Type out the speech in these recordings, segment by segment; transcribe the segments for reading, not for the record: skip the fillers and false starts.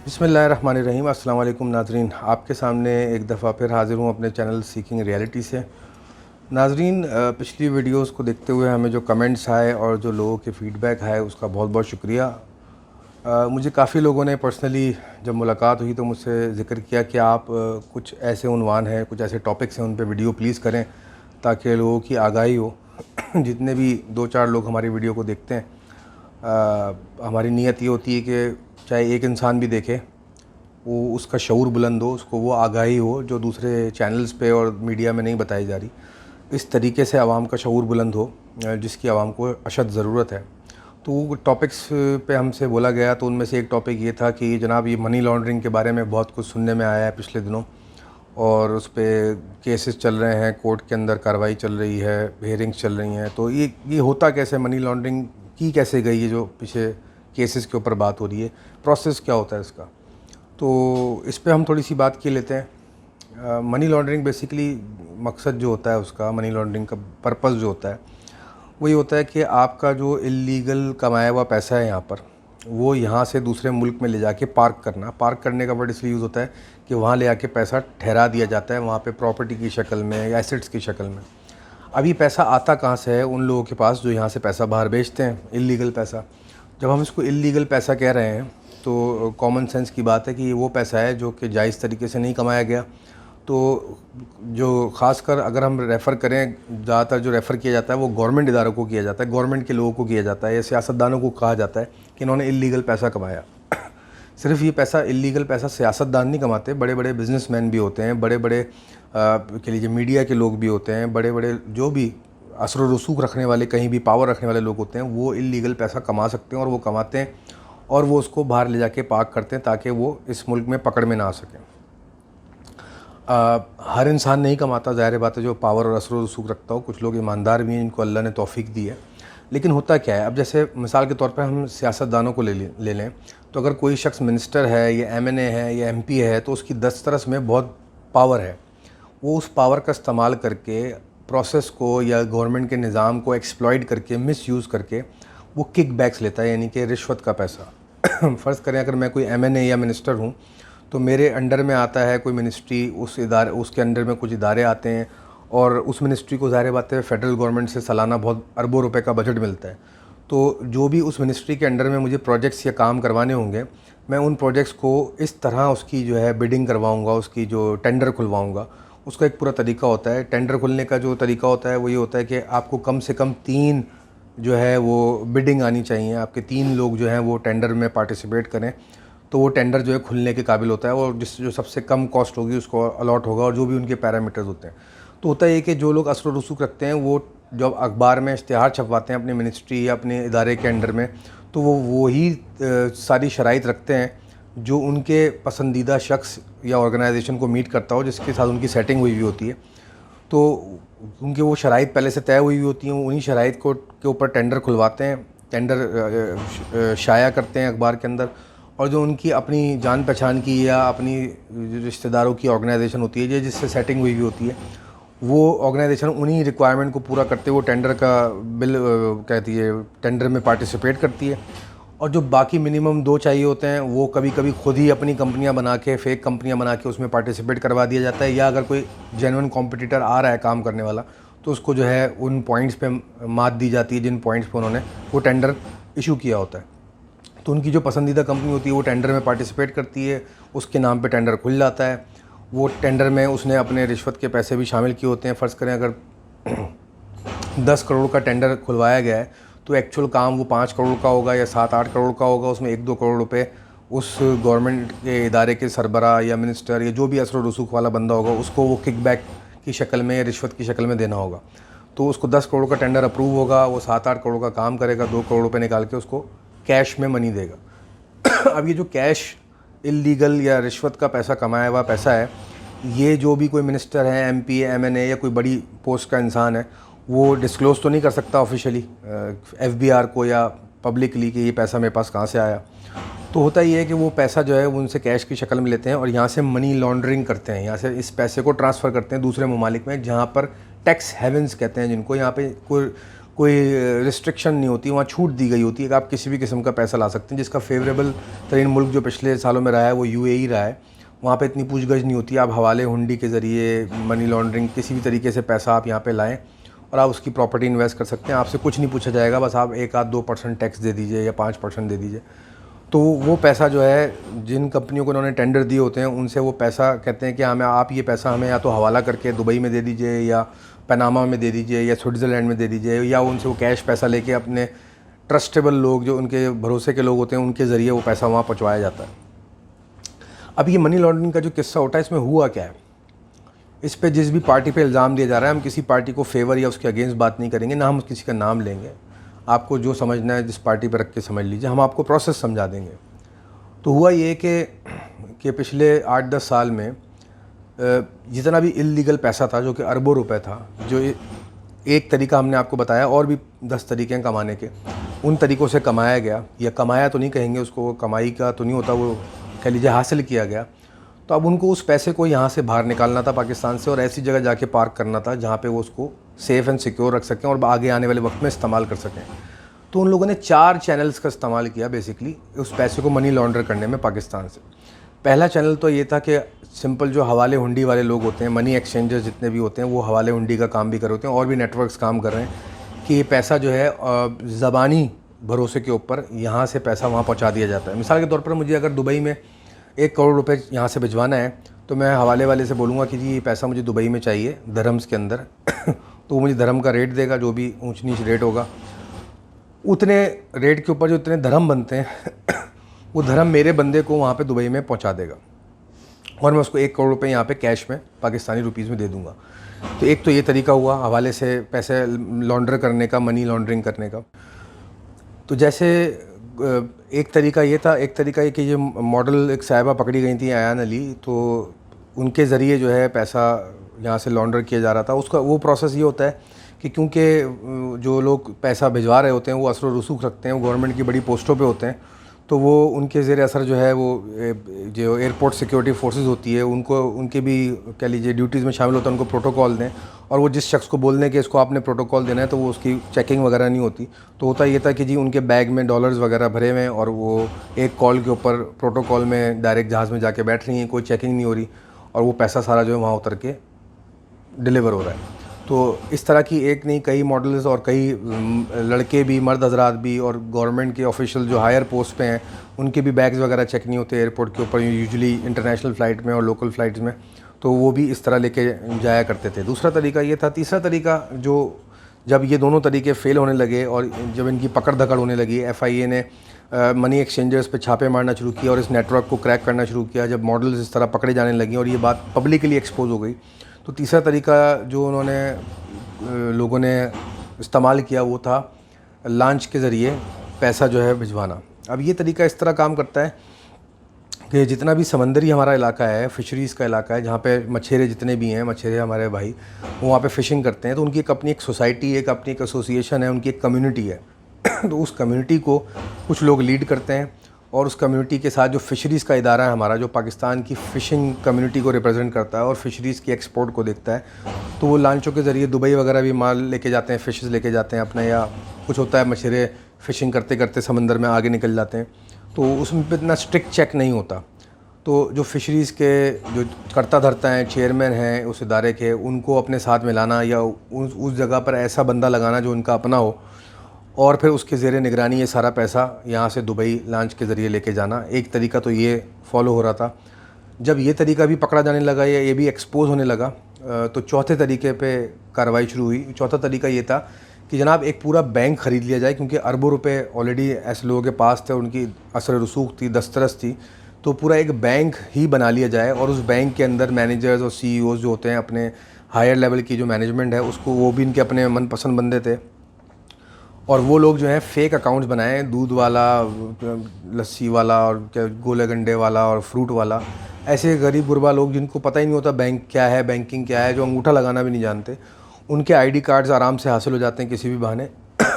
बिस्मिल्लाहिर्रहमानिर्रहीम। अस्सलाम वालेकुम नाज़रीन, आपके सामने एक दफ़ा फिर हाज़िर हूँ अपने चैनल सीकिंग रियलिटी से। नाज़रीन, पिछली वीडियोस को देखते हुए हमें जो कमेंट्स आए और जो लोगों के फ़ीडबैक आए उसका बहुत बहुत शुक्रिया। मुझे काफ़ी लोगों ने पर्सनली जब मुलाकात हुई तो मुझसे ज़िक्र किया कि आप कुछ ऐसे उन्वान हैं, कुछ ऐसे टॉपिक्स हैं, उन पे वीडियो प्लीज़ करें ताकि लोगों की आगाही हो। जितने भी 2-4 लोग हमारी वीडियो को देखते हैं, हमारी नीयत ये होती है कि चाहे एक इंसान भी देखे, वो उसका शऊर बुलंद हो, उसको वो आगाही हो जो दूसरे चैनल्स पे और मीडिया में नहीं बताई जा रही। इस तरीके से आवाम का शऊर बुलंद हो जिसकी आवाम को अशद ज़रूरत है। तो टॉपिक्स पे हमसे बोला गया, तो उनमें से एक टॉपिक ये था कि जनाब ये मनी लॉन्ड्रिंग के बारे में बहुत कुछ सुनने में आया है पिछले दिनों, और उस पे केसेस चल रहे हैं, कोर्ट के अंदर कार्रवाई चल रही है, हियरिंग्स चल रही हैं। तो ये होता कैसे, मनी लॉन्ड्रिंग की कैसे गई है, जो पीछे केसेस के ऊपर बात हो रही है, प्रोसेस क्या होता है इसका। तो इस पे हम थोड़ी सी बात की लेते हैं। मनी लॉन्ड्रिंग बेसिकली मकसद जो होता है उसका, मनी लॉन्ड्रिंग का पर्पस जो होता है वही होता है कि आपका जो इल्लीगल कमाया हुआ पैसा है यहाँ पर, वो यहाँ से दूसरे मुल्क में ले जाके पार्क करना। पार्क करने का वर्ड इसलिए यूज़ होता है कि वहाँ ले आके पैसा ठहरा दिया जाता है, वहाँ पे प्रॉपर्टी की शक्ल में या एसेट्स की शक्ल में। अब ये पैसा आता कहाँ से है? उन लोगों के पास जो यहाँ से पैसा बाहर बेचते हैं, इल्लीगल पैसा। जब हम इसको इल्लीगल पैसा कह रहे हैं तो कॉमन सेंस की बात है कि ये वो पैसा है जो कि जायज़ तरीके से नहीं कमाया गया। तो जो ख़ासकर अगर हम रेफ़र करें, ज़्यादातर जो रेफ़र किया जाता है वो गवर्नमेंट इदारों को किया जाता है, गवर्नमेंट के लोगों को किया जाता है, या सियासतदानों को कहा जाता है कि इन्होंने इल्लीगल पैसा कमाया। सिर्फ़ ये पैसा, इल्लीगल पैसा सियासतदान नहीं कमाते, बड़े बड़े बिजनेसमैन भी होते हैं, बड़े बड़े कह लीजिए मीडिया के लोग भी होते हैं, बड़े बड़े जो भी असर व रसूख रखने वाले, कहीं भी पावर रखने वाले लोग होते हैं, वो इल्लीगल पैसा कमा सकते हैं, और वो कमाते हैं और वो उसको बाहर ले जाके पार्क करते हैं ताकि वो इस मुल्क में पकड़ में ना आ सकें। हर इंसान नहीं कमाता, ज़ाहिर बात है, जो पावर और असर व रसूख रखता हो। कुछ लोग ईमानदार भी हैं जिनको अल्लाह ने तौफीक दी है। लेकिन होता क्या है, अब जैसे मिसाल के तौर पर हम सियासतदानों को ले लें, तो अगर कोई शख्स मिनिस्टर है या एमएनए है या एमपी है, तो उसकी दस्तरस में बहुत पावर है। वो उस पावर का इस्तेमाल करके प्रोसेस को या गवर्नमेंट के निज़ाम को एक्सप्लॉइट करके, मिसयूज़ करके वो किक बैक्स लेता है, यानी कि रिश्वत का पैसा। फ़र्ज़ करें अगर मैं कोई एमएनए या मिनिस्टर हूँ, तो मेरे अंडर में आता है कोई मिनिस्ट्री, उस इदारे, उसके अंडर में कुछ इदारे आते हैं, और उस मिनिस्ट्री को ज़ाहिर बात है फेडरल गवर्नमेंट से सालाना बहुत अरबों रुपए का बजट मिलता है। तो जो भी उस मिनिस्ट्री के अंडर में मुझे प्रोजेक्ट्स या काम करवाने होंगे, मैं उन प्रोजेक्ट्स को इस तरह उसकी जो है बिडिंग करवाऊँगा, उसकी जो टेंडर खुलवाऊँगा। उसका एक पूरा तरीका होता है। टेंडर खुलने का जो तरीका होता है वो ये होता है कि आपको कम से कम 3 जो है वो बिडिंग आनी चाहिए, आपके 3 लोग जो हैं वो टेंडर में पार्टिसिपेट करें, तो वो टेंडर जो है खुलने के काबिल होता है, और जो सबसे कम कॉस्ट होगी उसको अलॉट होगा, और जो भी उनके पैरामीटर्स होते हैं। तो होता है कि जो लोग असर व रसूख रखते हैं, वो जब अखबार में इश्तिहार छपवाते हैं अपनी मिनिस्ट्री या अपने इदारे के अंडर में, तो वो वही सारी शराइत रखते हैं जो उनके पसंदीदा शख्स या ऑर्गेनाइजेशन को मीट करता हो, जिसके साथ उनकी सेटिंग हुई हुई होती है। तो उनकी वो शराइत पहले से तय हुई हुई होती हैं, उन्हीं शराइत को के ऊपर टेंडर खुलवाते हैं, टेंडर शाया करते हैं अखबार के अंदर। और जो उनकी अपनी जान पहचान की या अपनी रिश्तेदारों की ऑर्गेनाइजेशन होती है, जिससे सेटिंग हुई हुई होती है, वो ऑर्गेनाइजेशन उन्हीं रिक्वायरमेंट को पूरा करते हुए टेंडर का बिल कहती है, टेंडर में पार्टिसिपेट करती है। और जो बाकी मिनिमम 2 चाहिए होते हैं, वो कभी कभी खुद ही अपनी कंपनियां बना के, फेक कंपनियां बना के उसमें पार्टिसिपेट करवा दिया जाता है, या अगर कोई जेन्युइन कॉम्पिटिटर आ रहा है काम करने वाला, तो उसको जो है उन पॉइंट्स पे मात दी जाती है जिन पॉइंट्स पे उन्होंने वो टेंडर इशू किया होता है। तो उनकी जो पसंदीदा कंपनी होती है वो टेंडर में पार्टिसिपेट करती है, उसके नाम पे टेंडर खुल जाता है। वो टेंडर में उसने अपने रिश्वत के पैसे भी शामिल किए होते हैं। फ़र्ज़ करें अगर 10 करोड़ का टेंडर खुलवाया गया है, तो एक्चुअल काम वो 5 करोड़ का होगा या 7-8 करोड़ का होगा। उसमें 1-2 करोड़ रुपए उस गवर्नमेंट के इदारे के सरबराह या मिनिस्टर या जो भी असर व रसूख वाला बंदा होगा, उसको वो किकबैक की शक्ल में या रिश्वत की शक्ल में देना होगा। तो उसको 10 करोड़ का टेंडर अप्रूव होगा, वो 7-8 करोड़ का काम करेगा, 2 करोड़ रुपये निकाल के उसको कैश में मनी देगा। अब ये जो कैश इल्लीगल या रिश्वत का पैसा, कमाया हुआ पैसा है, ये जो भी कोई मिनिस्टर है, एमपी, एमएनए या कोई बड़ी पोस्ट का इंसान है, वो डिस्क्लोज़ तो नहीं कर सकता ऑफिशियली एफबीआर को या पब्लिकली कि ये पैसा मेरे पास कहाँ से आया। तो होता ये है कि वो पैसा जो है वो उनसे कैश की शक्ल में लेते हैं और यहाँ से मनी लॉन्ड्रिंग करते हैं, यहाँ से इस पैसे को ट्रांसफ़र करते हैं दूसरे ममालिक में, जहाँ पर टैक्स हेवन्स कहते हैं जिनको। यहाँ पे कोई कोई रिस्ट्रिक्शन नहीं होती, वहाँ छूट दी गई होती है कि आप किसी भी किस्म का पैसा ला सकते हैं। जिसका फेवरेबल तरीन मुल्क जो पिछले सालों में रहा है वो यूएई रहा है। वहाँ पे इतनी पूछगछ नहीं होती, आप हवाले हुंडी के ज़रिए, मनी लॉन्ड्रिंग, किसी भी तरीके से पैसा आप यहाँ पे लाएं और आप उसकी प्रॉपर्टी इन्वेस्ट कर सकते हैं। आपसे कुछ नहीं पूछा जाएगा, बस आप 1-2% टैक्स दे दीजिए या 5% दे दीजिए। तो वो पैसा जो है, जिन कंपनियों को उन्होंने टेंडर दिए होते हैं उनसे वो पैसा कहते हैं कि हमें आप ये पैसा हमें या तो हवाला करके दुबई में दे दीजिए या पनामा में दे दीजिए या स्विट्ज़रलैंड में दे दीजिए, या उनसे वो कैश पैसा लेके अपने ट्रस्टेबल लोग जो उनके भरोसे के लोग होते हैं उनके ज़रिए वो पैसा वहाँ पहुँचवाया जाता है। अब ये मनी लॉन्ड्रिंग का जो किस्सा होता है, इसमें हुआ क्या है, इस पे जिस भी पार्टी पे इल्ज़ाम दिया जा रहा है, हम किसी पार्टी को फेवर या उसके अगेंस्ट बात नहीं करेंगे, ना हम किसी का नाम लेंगे। आपको जो समझना है जिस पार्टी पे रख के समझ लीजिए, हम आपको प्रोसेस समझा देंगे। तो हुआ ये कि पिछले 8-10 साल में जितना भी इल्लीगल पैसा था, जो कि अरबों रुपए था, जो एक तरीका हमने आपको बताया, और भी 10 तरीके हैं कमाने के, उन तरीक़ों से कमाया गया, या कमाया तो नहीं कहेंगे उसको, कमाई का तो नहीं होता, वो कह लीजिए हासिल किया गया। तो अब उनको उस पैसे को यहाँ से बाहर निकालना था पाकिस्तान से, और ऐसी जगह जाके पार्क करना था जहाँ पे वो उसको सेफ़ एंड सिक्योर रख सकें और आगे आने वाले वक्त में इस्तेमाल कर सकें। तो उन लोगों ने 4 चैनल्स का इस्तेमाल किया बेसिकली उस पैसे को मनी लॉन्डर करने में पाकिस्तान से। पहला चैनल तो ये था कि सिंपल जो हवाले हुंडी वाले लोग होते हैं, मनी एक्सचेंजर्स जितने भी होते हैं, वो हवाले हुंडी का काम भी कर रहे होते हैं, और भी नेटवर्क्स काम कर रहे हैं कि ये पैसा जो है ज़बानी भरोसे के ऊपर यहाँ से पैसा वहाँ पहुँचा दिया जाता है। मिसाल के तौर पर मुझे अगर दुबई में 1 करोड़ रुपए यहाँ से भिजवाना है, तो मैं हवाले वाले से बोलूँगा कि जी ये पैसा मुझे दुबई में चाहिए दरहम्स के अंदर तो वो मुझे धर्म का रेट देगा, जो भी ऊंच नीच रेट होगा, उतने रेट के ऊपर जो इतने धर्म बनते हैं वो धर्म मेरे बंदे को वहाँ पे दुबई में पहुँचा देगा, और मैं उसको 1 करोड़ रुपए यहाँ पे कैश में पाकिस्तानी रुपीज़ में दे दूँगा। तो एक तो ये तरीका हुआ हवाले से पैसे लॉन्डर करने का, मनी लॉन्ड्रिंग करने का। तो जैसे एक तरीका ये था, एक तरीका ये कि ये मॉडल एक साहिबा पकड़ी गई थी, अयान अली, तो उनके ज़रिए जो है पैसा यहाँ से लॉन्डर किया जा रहा था। उसका वो प्रोसेस ये होता है कि क्योंकि जो लोग पैसा भिजवा रहे होते हैं वो असर रसूख रखते हैं, वो गवर्नमेंट की बड़ी पोस्टों पे होते हैं, तो वो उनके ज़ेर असर जो है वो जो एयरपोर्ट सिक्योरिटी फोर्सेस होती है उनको, उनके भी कह लीजिए ड्यूटीज़ में शामिल होता है, उनको प्रोटोकॉल दें, और वो जिस शख्स को बोल दें कि इसको आपने प्रोटोकॉल देना है तो वो उसकी चेकिंग वगैरह नहीं होती। तो होता ये था कि जी उनके बैग में डॉलर्स वगैरह भरे हुए हैं और वो एक कॉल के ऊपर प्रोटोकॉल में डायरेक्ट जहाज़ में जाके बैठ रही हैं, कोई चेकिंग नहीं हो रही, और वो पैसा सारा जो है वहाँ उतर के डिलीवर हो रहा है। तो इस तरह की एक नहीं कई मॉडल्स, और कई लड़के भी, मर्द हजरात भी, और गवर्नमेंट के ऑफिशियल जो हायर पोस्ट पे हैं उनके भी बैग्स वगैरह चेक नहीं होते एयरपोर्ट के ऊपर, यूजुअली इंटरनेशनल फ़्लाइट में और लोकल फ़्लाइट्स में, तो वो भी इस तरह लेके जाया करते थे। दूसरा तरीका ये था। तीसरा तरीका, जो जब ये दोनों तरीके फ़ेल होने लगे और जब इनकी पकड़ धकड़ होने लगी, FIA ने मनी एक्सचेंजर्स पे छापे मारना शुरू किया और इस नेटवर्क को क्रैक करना शुरू किया, जब मॉडल्स इस तरह पकड़े जाने लगी और ये बात पब्लिकली एक्सपोज हो गई, तो तीसरा तरीका जो उन्होंने लोगों ने इस्तेमाल किया वो था लॉन्च के ज़रिए पैसा जो है भिजवाना। अब ये तरीका इस तरह काम करता है कि जितना भी समंदरी हमारा इलाका है, फ़िशरीज़ का इलाका है, जहाँ पे मछेरे जितने भी हैं, मछेरे हमारे भाई वो वहाँ पे फ़िशिंग करते हैं, तो उनकी एक अपनी एक सोसाइटी है, एक अपनी एक एसोसिएशन है, उनकी एक कम्युनिटी है तो उस कम्युनिटी को कुछ लोग लीड करते हैं, और उस कम्युनिटी के साथ जो फ़िशरीज़ का इदारा है हमारा, जो पाकिस्तान की फ़िशिंग कम्युनिटी को रिप्रेजेंट करता है और फ़िशरीज़ की एक्सपोर्ट को देखता है, तो वो लांचों के ज़रिए दुबई वगैरह भी माल लेके जाते हैं, फ़िशेज़ लेके जाते हैं अपना, या कुछ होता है मछेरे फ़िशिंग करते करते समंदर में आगे निकल जाते हैं, तो उसमें पर इतना स्ट्रिक्ट चेक नहीं होता। तो जो फ़िशरीज़ के जो करता धरता हैं, चेयरमैन हैं उस इदारे के, उनको अपने साथ मिलाना या उस जगह पर ऐसा बंदा लगाना जो उनका अपना हो, और फिर उसके ज़ेरे निगरानी ये सारा पैसा यहाँ से दुबई लॉन्च के ज़रिए लेके जाना। एक तरीका तो ये फॉलो हो रहा था। जब ये तरीका भी पकड़ा जाने लगा या ये भी एक्सपोज होने लगा, तो चौथे तरीके पे कार्रवाई शुरू हुई। चौथा तरीका ये था कि जनाब एक पूरा बैंक ख़रीद लिया जाए, क्योंकि अरबों रुपए ऑलरेडी ऐसे लोगों के पास थे, उनकी असर रसूख थी, दस्तरस थी, तो पूरा एक बैंक ही बना लिया जाए, और उस बैंक के अंदर मैनेजर्स और CEOs जो होते हैं, अपने हायर लेवल की जो मैनेजमेंट है उसको, वो भी इनके अपने मनपसंद बंदे थे, और वो लोग जो हैं फ़ेक अकाउंट्स बनाए, दूध वाला, लस्सी वाला, और क्या गोले गंडे वाला, और फ्रूट वाला, ऐसे गरीब गुरबा लोग जिनको पता ही नहीं होता बैंक क्या है, बैंकिंग क्या है, जो अंगूठा लगाना भी नहीं जानते, उनके ID कार्ड्स आराम से हासिल हो जाते हैं किसी भी बहाने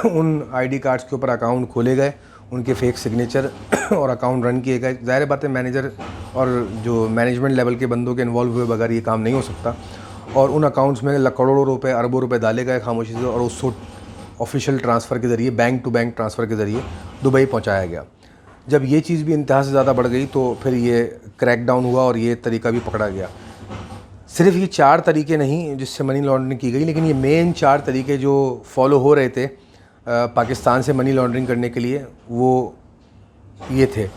उन ID कार्ड्स के ऊपर अकाउंट खोले गए, उनके फेक सिग्नेचर और अकाउंट रन किए गए। ज़ाहिर बात है मैनेजर और जो मैनेजमेंट लेवल के बंदों के इन्वॉल्व हुए बगैर ये काम नहीं हो सकता, और उन अकाउंट्स में करोड़ों रुपए, अरबों रुपए डाले गए खामोशी से, और ऑफिशियल ट्रांसफ़र के ज़रिए, बैंक टू बैंक ट्रांसफ़र के ज़रिए दुबई पहुंचाया गया। जब ये चीज़ भी इंतहा से ज़्यादा बढ़ गई तो फिर ये क्रैकडाउन हुआ और ये तरीका भी पकड़ा गया। सिर्फ ये 4 तरीके नहीं जिससे मनी लॉन्ड्रिंग की गई, लेकिन ये मेन 4 तरीके जो फॉलो हो रहे थे पाकिस्तान से मनी लॉन्ड्रिंग करने के लिए, वो ये थे।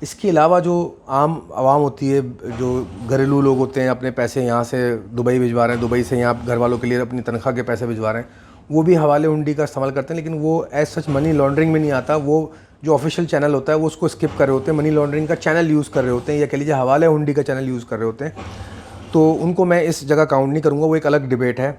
इसके अलावा जो आम आवाम होती है, जो घरेलू लोग होते हैं, अपने पैसे यहाँ से दुबई भिजवा रहे हैं, दुबई से यहाँ घर वालों के लिए अपनी तनख्वाह के पैसे भिजवा रहे हैं, वो भी हवाले हुंडी का इस्तेमाल करते हैं, लेकिन वो एज सच मनी लॉन्ड्रिंग में नहीं आता। वो जो ऑफिशियल चैनल होता है वो उसको स्किप कर रहे होते हैं, मनी लॉन्ड्रिंग का चैनल यूज़ कर रहे होते हैं, या कह लीजिए हवाले हुंडी का चैनल यूज़ कर रहे होते हैं। तो उनको मैं इस जगह काउंट नहीं करूँगा, वो एक अलग डिबेट है।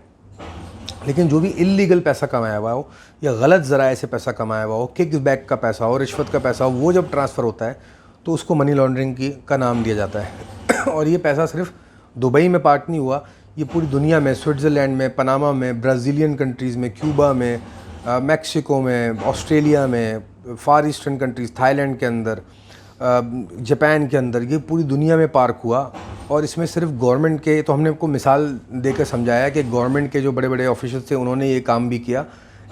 लेकिन जो भी इल्लीगल पैसा कमाया हुआ हो या गलत ज़राए से पैसा कमाया हुआ हो, किक बैक का पैसा हो, रिश्वत का पैसा हो, वो जब ट्रांसफ़र होता है तो उसको मनी लॉन्ड्रिंग का नाम दिया जाता है। और ये पैसा सिर्फ दुबई में पार्क नहीं हुआ, ये पूरी दुनिया में, स्विट्ज़रलैंड में, पनामा में, ब्राज़ीलियन कंट्रीज़ में, क्यूबा में, मैक्सिको में, ऑस्ट्रेलिया में, फार ईस्टर्न कंट्रीज़, थाईलैंड के अंदर, जापान के अंदर, ये पूरी दुनिया में पार्क हुआ। और इसमें सिर्फ गवर्नमेंट के, तो हमने आपको मिसाल देकर समझाया कि गवर्नमेंट के जो बड़े बड़े ऑफिशियल थे उन्होंने ये काम भी किया,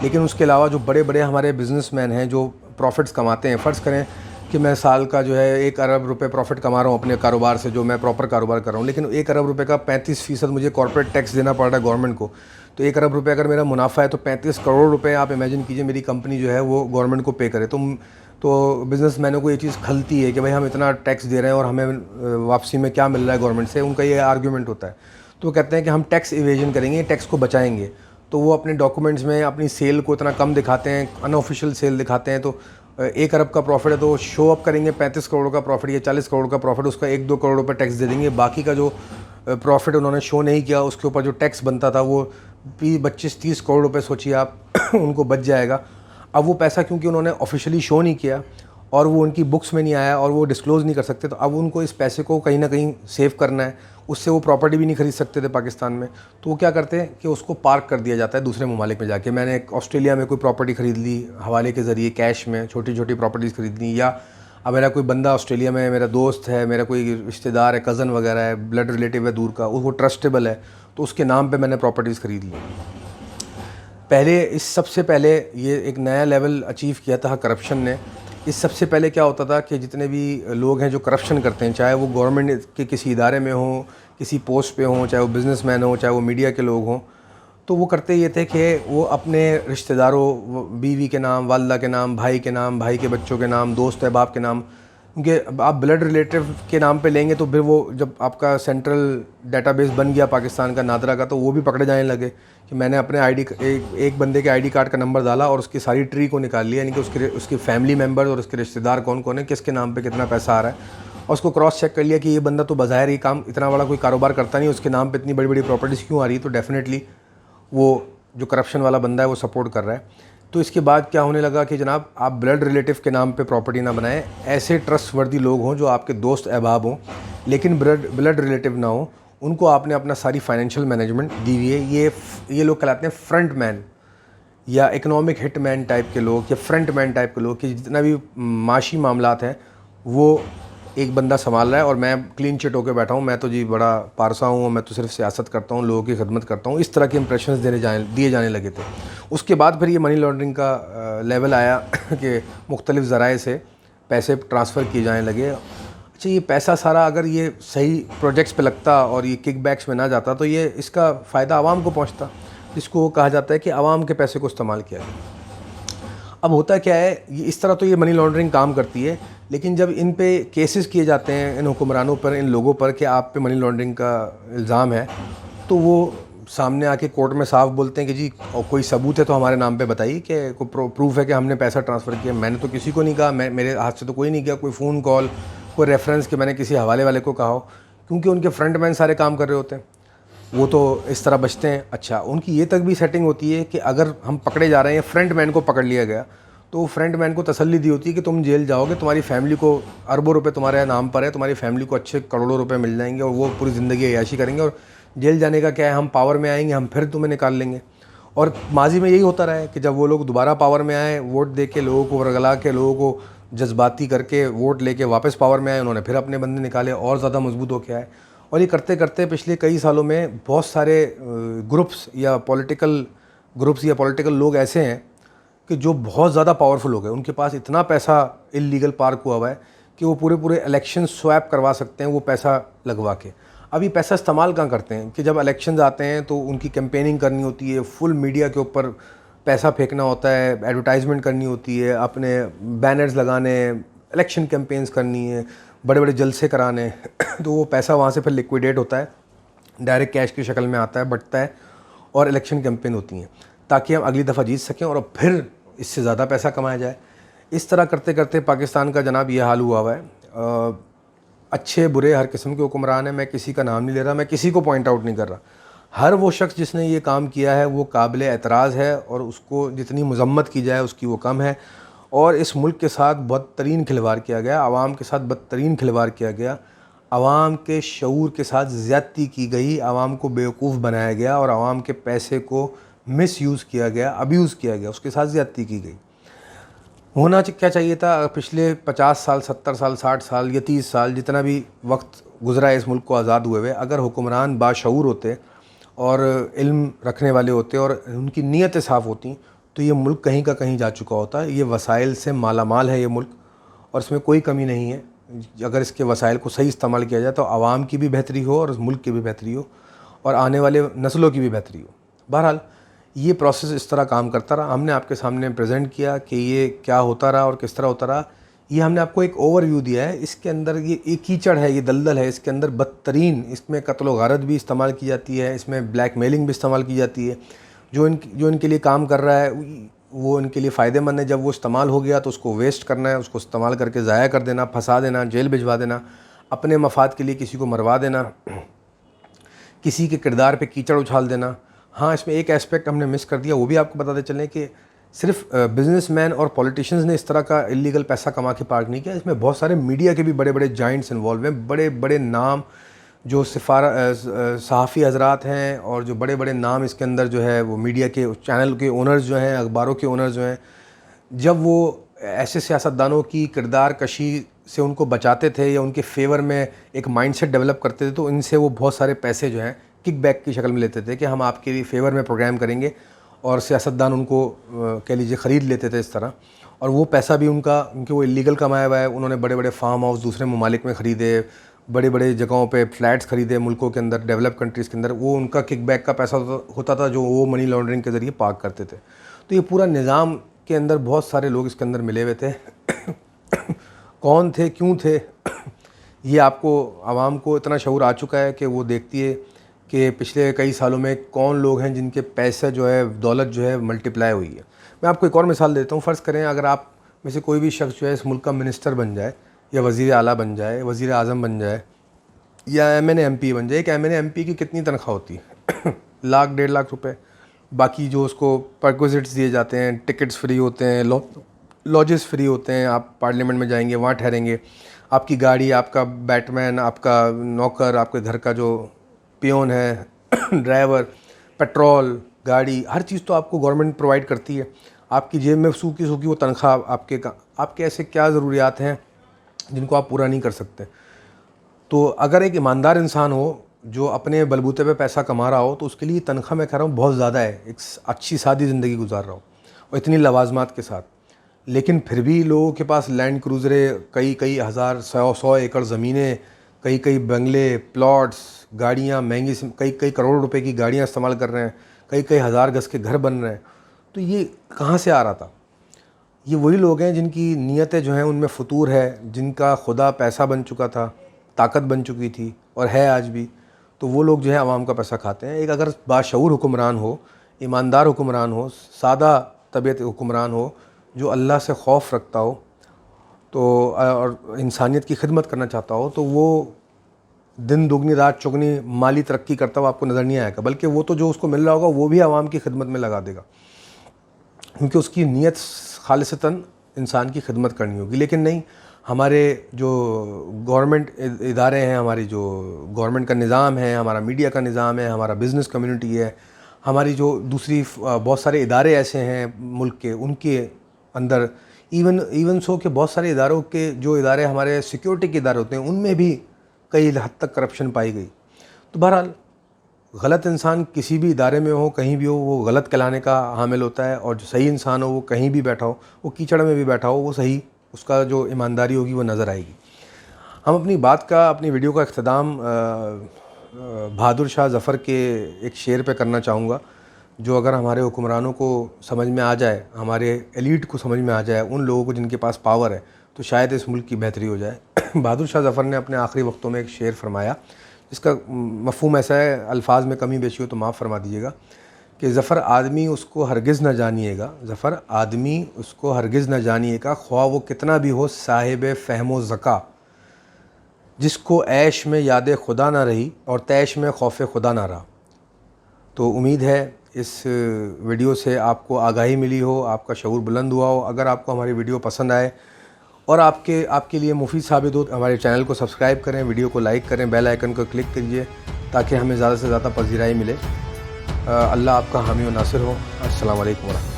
लेकिन उसके अलावा जो बड़े बड़े हमारे बिजनेसमैन हैं जो प्रॉफिट्स कमाते हैं, फ़र्ज़ करें कि मैं साल का जो है 1 अरब रुपए प्रॉफिट कमा रहा हूँ अपने कारोबार से, जो मैं प्रॉपर कारोबार कर रहा हूँ, लेकिन 1 अरब रुपए का 35% मुझे कॉर्पोरेट टैक्स देना पड़ रहा है गवर्नमेंट को। तो 1 अरब रुपए अगर मेरा मुनाफा है तो 35 करोड़ रुपए आप इमेजिन कीजिए मेरी कंपनी जो है वो गवर्नमेंट को पे करे। तो बिज़नेसमैनों को ये चीज़ खलती है कि भाई हम इतना टैक्स दे रहे हैं और हमें वापसी में क्या मिल रहा है गवर्नमेंट से, उनका ये आर्ग्यूमेंट होता है। तो वो कहते हैं कि हम टैक्स इवेजन करेंगे, टैक्स को बचाएंगे। तो वो अपने डॉक्यूमेंट्स में अपनी सेल को इतना कम दिखाते हैं, अनऑफिशियल सेल दिखाते हैं। तो 1 अरब का प्रॉफिट है तो शो अप करेंगे 35 करोड़ का प्रॉफिट या 40 करोड़ का प्रॉफिट, उसका 1-2 करोड़ रुपये टैक्स दे देंगे। बाकी का जो प्रॉफिट उन्होंने शो नहीं किया उसके ऊपर जो टैक्स बनता था वो 25-30 करोड़ रुपये सोचिए आप उनको बच जाएगा। अब वो पैसा क्योंकि उन्होंने ऑफिशियली शो नहीं किया और वो उनकी बुक्स में नहीं आया और वो डिस्क्लोज़ नहीं कर सकते, तो अब उनको इस पैसे को कहीं ना कहीं सेव करना है। उससे वो प्रॉपर्टी भी नहीं खरीद सकते थे पाकिस्तान में, तो वो क्या करते हैं कि उसको पार्क कर दिया जाता है दूसरे ममालिक में जाके। मैंने ऑस्ट्रेलिया में कोई प्रॉपर्टी ख़रीद ली हवाले के ज़रिए, कैश में छोटी छोटी प्रॉपर्टीज़ खरीद ली, या अब मेरा कोई बंदा ऑस्ट्रेलिया में, मेरा दोस्त है, मेरा कोई रिश्तेदार है, कज़न वगैरह है, ब्लड रिलेटिव है दूर का, वो ट्रस्टेबल है, तो उसके नाम पर मैंने प्रॉपर्टीज़ ख़रीद ली। पहले सबसे पहले ये एक नया लेवल अचीव किया था करप्शन ने। इस सबसे पहले क्या होता था कि जितने भी लोग हैं जो करप्शन करते हैं, चाहे वो गवर्नमेंट के किसी इदारे में हों, किसी पोस्ट पे हों, चाहे वो बिजनेसमैन हों, चाहे वो मीडिया के लोग हों, तो वो करते ये थे कि वो अपने रिश्तेदारों, बीवी के नाम, वालदा के नाम, भाई के नाम, भाई के बच्चों के नाम, दोस्त अहबाब के नाम, क्योंकि आप ब्लड रिलेटिव के नाम पे लेंगे तो फिर वो जब आपका सेंट्रल डेटाबेस बन गया पाकिस्तान का, नादरा का, तो वो भी पकड़े जाने लगे कि मैंने अपने एक बंदे के आईडी कार्ड का नंबर डाला और उसकी सारी ट्री को निकाल लिया, यानी कि उसके फैमिली मेम्बर्स और उसके रिश्तेदार कौन कौन है, किसके नाम पे कितना पैसा आ रहा है, और उसको क्रॉस चेक कर लिया कि ये बंदा तो बज़ाहिर ही काम इतना बड़ा कोई कारोबार करता नहीं, उसके नाम पे इतनी बड़ी बड़ी प्रॉपर्टीज़ क्यों आ रही है, तो डेफिनेटली वो जो करप्शन वाला बंदा है वो सपोर्ट कर रहा है। तो इसके बाद क्या होने लगा कि जनाब आप ब्लड रिलेटिव के नाम पे प्रॉपर्टी ना बनाएं, ऐसे ट्रस्टवर्दी लोग हों जो आपके दोस्त अहबाब हों लेकिन ब्लड रिलेटिव ना हो, उनको आपने अपना सारी फाइनेंशियल मैनेजमेंट दी हुई है। ये लोग कहलाते हैं फ्रंट मैन या इकोनॉमिक हिट मैन टाइप के लोग या फ्रंट मैन टाइप के लोग, कि जितना भी माशी मामलात हैं वो एक बंदा संभाल रहा है और मैं क्लीन चिट होकर बैठा हूँ, मैं तो जी बड़ा पारसा हूँ, मैं तो सिर्फ सियासत करता हूँ, लोगों की खिदमत करता हूँ। इस तरह के इंप्रेशंस दिए जाने लगे थे। उसके बाद फिर ये मनी लॉन्ड्रिंग का लेवल आया कि मुख्तलिफ ज़राए से पैसे ट्रांसफ़र किए जाने लगे। अच्छा, ये पैसा सारा अगर ये सही प्रोजेक्ट्स पे लगता और ये किकबैक्स में ना जाता तो ये इसका फ़ायदा आवाम को पहुँचता, जिसको कहा जाता है कि आवाम के पैसे को इस्तेमाल किया जाए। अब होता क्या है, ये इस तरह तो ये मनी लॉन्ड्रिंग काम करती है, लेकिन जब इन पे केसेस किए जाते हैं, इन हुक्मरानों पर, इन लोगों पर कि आप पे मनी लॉन्ड्रिंग का इल्ज़ाम है, तो वो सामने आके कोर्ट में साफ बोलते हैं कि जी कोई सबूत है तो हमारे नाम पे बताइए कि कोई प्रूफ है कि हमने पैसा ट्रांसफ़र किया। मैंने तो किसी को नहीं कहा, मेरे हाथ से तो कोई नहीं किया, कोई फ़ोन कॉल, कोई रेफरेंस कि मैंने किसी हवाले वाले को कहा हो, क्योंकि उनके फ्रंट मैन सारे काम कर रहे होते हैं, वो तो इस तरह बचते हैं। अच्छा, उनकी ये तक भी सेटिंग होती है कि अगर हम पकड़े जा रहे हैं, फ्रंट मैन को पकड़ लिया गया, तो फ्रंट मैन को तसल्ली दी होती है कि तुम जेल जाओगे, तुम्हारी फैमिली को अरबों रुपए तुम्हारे नाम पर है, तुम्हारी फैमिली को अच्छे करोड़ों रुपए मिल जाएंगे और वो पूरी ज़िंदगी अय्याशी करेंगे, और जेल जाने का क्या है, हम पावर में आएंगे, हम फिर तुम्हें निकाल लेंगे। और माजी में यही होता रहा है कि जब वो लोग दोबारा पावर में आए, वोट दे के लोगों को वर्गला के, लोगों को जज्बाती करके वोट लेके वापस पावर में आए, उन्होंने फिर अपने बंदे निकाले और ज़्यादा मजबूत होके आए। और ये करते करते पिछले कई सालों में बहुत सारे ग्रुप्स या पॉलिटिकल ग्रुप्स या पॉलिटिकल लोग ऐसे हैं कि जो बहुत ज़्यादा पावरफुल हो गए, उनके पास इतना पैसा इल्लीगल पार्क हुआ हुआ है कि वो पूरे पूरे इलेक्शन स्वैप करवा सकते हैं वो पैसा लगवा के। अब ये पैसा इस्तेमाल कहाँ करते हैं कि जब इलेक्शंस आते हैं तो उनकी कैंपेनिंग करनी होती है, फुल मीडिया के ऊपर पैसा फेंकना होता है, एडवर्टाइजमेंट करनी होती है, अपने बैनर्स लगाने, इलेक्शन कैंपेन्स करनी है, बड़े बड़े जलसे कराने तो वो पैसा वहाँ से फिर लिक्विडेट होता है, डायरेक्ट कैश की शक्ल में आता है, बटता है और इलेक्शन कैंपेन होती हैं ताकि हम अगली दफ़ा जीत सकें और फिर इससे ज़्यादा पैसा कमाया जाए। इस तरह करते करते पाकिस्तान का जनाब ये हाल हुआ है। अच्छे बुरे हर किस्म के हुक्मरान हैं, मैं किसी का नाम नहीं ले रहा, मैं किसी को पॉइंट आउट नहीं कर रहा। हर वो शख्स जिसने ये काम किया है वो काबिल एतराज़ है और उसको जितनी मज़म्मत की जाए उसकी वो कम है। और इस मुल्क के साथ बदतरीन खिलवाड़ किया गया, आवाम के साथ बदतरीन खिलवाड़ किया गया, आवाम के शऊर के साथ ज़्यादती की गई, आवाम को बेवकूफ़ बनाया गया और आवाम के पैसे को मिसयूज़ किया गया, अब्यूज़ किया गया, उसके साथ ज़्यादती की गई। होना क्या चाहिए था, पिछले 50 साल, 70 साल, 60 साल या 30 साल जितना भी वक्त गुज़रा है इस मुल्क को आज़ाद हुए हुए, अगर हुक्मरान बाशऊर होते और इल्म रखने वाले होते और उनकी नीयतें साफ़ होती तो ये मुल्क कहीं का कहीं जा चुका होता। ये वसाइल से मालामाल है ये मुल्क और इसमें कोई कमी नहीं है। अगर इसके वसाइल को सही इस्तेमाल किया जाए तो आवाम की भी बेहतरी हो और मुल्क की भी बेहतरी हो और आने वाले नस्लों की भी बेहतरी हो। बहरहाल ये प्रोसेस इस तरह काम करता रहा, हमने आपके सामने प्रेजेंट किया कि ये क्या होता रहा और किस तरह होता रहा। ये हमने आपको एक ओवरव्यू दिया है। इसके अंदर ये एक कीचड़ है, ये दलदल है, इसके अंदर बदतरीन, इसमें कत्ल व गारत भी इस्तेमाल की जाती है, इसमें ब्लैकमेलिंग भी इस्तेमाल की जाती है। जो इनके लिए काम कर रहा है वो इनके लिए फ़ायदेमंद है। जब वो इस्तेमाल हो गया तो उसको वेस्ट करना है, उसको इस्तेमाल करके ज़ाया कर देना, फंसा देना, जेल भिजवा देना, अपने मफाद के लिए किसी को मरवा देना, किसी के किरदार पे कीचड़ उछाल देना। हाँ, इसमें एक एस्पेक्ट हमने मिस कर दिया, वो भी आपको बताते चलें कि सिर्फ बिजनेसमैन और पॉलिटिशियंस ने इस तरह का इलीगल पैसा कमा के पार्क नहीं किया। इसमें बहुत सारे मीडिया के भी बड़े बड़े जाइंट्स इन्वॉल्व हैं, बड़े बड़े नाम जो सहाफ़ी हजरात हैं और जो बड़े बड़े नाम इसके अंदर जो है वो मीडिया के चैनल के ओनर्स जो हैं, अखबारों के ओनर्स जो हैं, जब वो ऐसे सियासतदानों की किरदार कशी से उनको बचाते थे या उनके फेवर में एक माइंडसेट डेवलप करते थे तो इनसे वो बहुत सारे पैसे जो हैं किक बैक की शक्ल में लेते थे कि हम आपके लिए फेवर में प्रोग्राम करेंगे और सियासतदान उनको कह लीजिए ख़रीद लेते थे इस तरह। और वो पैसा भी उनके वो इलीगल कमाया हुआ है। उन्होंने बड़े बड़े फार्म हाउस दूसरे ममालिक में ख़रीदे, बड़े बड़े जगहों पे फ्लैट्स ख़रीदे मुल्कों के अंदर, डेवलप कंट्रीज़ के अंदर। वो उनका किक बैक का पैसा होता था जो वो मनी लॉन्ड्रिंग के ज़रिए पार्क करते थे। तो ये पूरा निज़ाम के अंदर बहुत सारे लोग इसके अंदर मिले हुए थे। कौन थे, क्यों थे, ये आपको आवाम को इतना शऊर आ चुका है कि वो देखती है कि पिछले कई सालों में कौन लोग हैं जिनके पैसे जो है, दौलत जो है मल्टीप्लाई हुई है। मैं आपको एक और मिसाल देता हूँ। फ़र्ज़ करें अगर आप में से कोई भी शख्स जो है इस मुल्क का मिनिस्टर बन जाए या वज़ीर आला बन जाए, वज़ीर आज़म बन जाए या MNA MP बन जाए। एक MNA MP की कितनी तनख्वाह होती है? लाख, 1.5 लाख रुपए। बाकी जो उसको परक्विजिट्स दिए जाते हैं, टिकट्स फ्री होते हैं, लॉजेस फ्री होते हैं, आप पार्लियामेंट में जाएंगे वहाँ ठहरेंगे, आपकी गाड़ी, आपका बैटमैन, आपका नौकर, आपके घर का जो पियोन है, ड्राइवर, पेट्रोल, गाड़ी, हर चीज़ तो आपको गवर्नमेंट प्रोवाइड करती है। आपकी जेब में सूखी सूखी वो तनख्वाह आपके ऐसे क्या ज़रूरियात हैं जिनको आप पूरा नहीं कर सकते। तो अगर एक ईमानदार इंसान हो जो अपने बलबूते पे पैसा कमा रहा हो तो उसके लिए तनख्वाह मैं कह रहा हूँ बहुत ज़्यादा है, एक अच्छी सादी ज़िंदगी गुजार रहा हो और इतनी लवाजमात के साथ। लेकिन फिर भी लोगों के पास लैंड क्रूज़रें, कई कई हज़ार, 100 एकड़ ज़मीनें, कई कई बंगले, प्लॉट्स, गाड़ियाँ महंगी से कई कई करोड़ रुपए की गाड़ियाँ इस्तेमाल कर रहे हैं, कई कई हज़ार गज़ के घर बन रहे हैं। तो ये कहाँ से आ रहा था? ये वही लोग हैं जिनकी नीयतें जो हैं उनमें फतूर है, जिनका खुदा पैसा बन चुका था, ताकत बन चुकी थी और है आज भी। तो वो लोग जो है आवाम का पैसा खाते हैं। एक अगर बाशऊर हुक्मरान हो, ईमानदार हुक्मरान हो, सादा तबीयत हुक्मरान हो, जो अल्लाह से खौफ रखता हो तो और इंसानियत की खिदमत करना चाहता हो, तो वो दिन दुगनी रात चौगनी माली तरक्की करता हुआ आपको नज़र नहीं आएगा, बल्कि वो तो जो उसको मिल रहा होगा वो भी आवाम की खिदमत में लगा देगा, क्योंकि उसकी नीयत खालिसतन इंसान की खिदमत करनी होगी। लेकिन नहीं, हमारे जो गवर्नमेंट इदारे हैं, हमारी जो गवर्नमेंट का निज़ाम है, हमारा मीडिया का निज़ाम है, हमारा बिज़नेस कम्युनिटी है, हमारी जो दूसरी बहुत सारे इदारे ऐसे हैं मुल्क के, उनके अंदर इवन सो के बहुत सारे इदारों के जो इदारे हमारे सिक्योरिटी के इदारे होते हैं उनमें भी कई हद तक करप्शन पाई गई। तो बहरहाल गलत इंसान किसी भी इदारे में हो, कहीं भी हो, वो गलत कहलाने का हामिल होता है, और जो सही इंसान हो वो कहीं भी बैठा हो, वो कीचड़ में भी बैठा हो, वो सही, उसका जो ईमानदारी होगी वो नज़र आएगी। हम अपनी वीडियो का इख्तिताम बहादुर शाह ज़फ़र के एक शेर पे करना चाहूँगा, जो अगर हमारे हुक्मरानों को समझ में आ जाए, हमारे एलीट को समझ में आ जाए, उन लोगों को जिनके पास पावर है, तो शायद इस मुल्क की बेहतरी हो जाए। बहादुर शाह ज़फ़र ने अपने आखिरी वक्तों में एक शेर फरमाया, जिसका मफ़हूम ऐसा है, अल्फाज में कमी बेशी हो तो माफ़ फरमा दीजिएगा, कि ज़फ़र आदमी उसको हरगिज़ न जानिएगा, ज़फ़र आदमी उसको हरगिज़ न जानिएगा, ख्वाह वो कितना भी हो साहिब फ़हम ज़का, जिसको ऐश में याद खुदा ना रही और तैश में खौफ खुदा ना रहा। तो उम्मीद है इस वीडियो से आपको आगाही मिली हो, आपका शऊर बुलंद हुआ हो। अगर आपको हमारी वीडियो पसंद आए और आपके लिए मुफीद साबित हो, हमारे चैनल को सब्सक्राइब करें, वीडियो को लाइक करें, बेल आइकन को क्लिक कीजिए ताकि हमें ज़्यादा से ज़्यादा पज़ीराई मिले। अल्लाह आपका हामी व नासिर हो। अस्सलामु अलैकुम।